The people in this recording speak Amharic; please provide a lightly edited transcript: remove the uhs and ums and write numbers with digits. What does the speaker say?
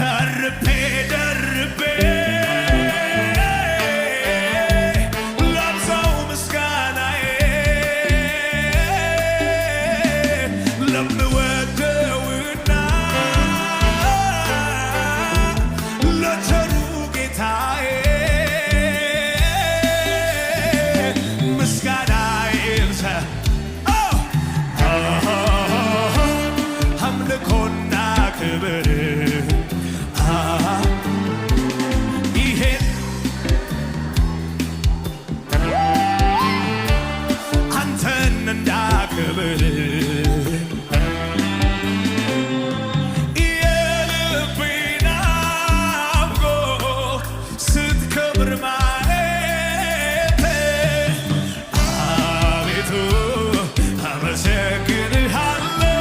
ደርቤ ደርቤ ላብዛው ምስጋናዬ ለምወደውና ለቸሩ ጌታዬ ምስጋናዬ ይብዛ አምልኮና ክብር እንዳክብር የልቤ ናፍቆት ስትከብር ማየት አቤቱ አመሰግንሃለሁ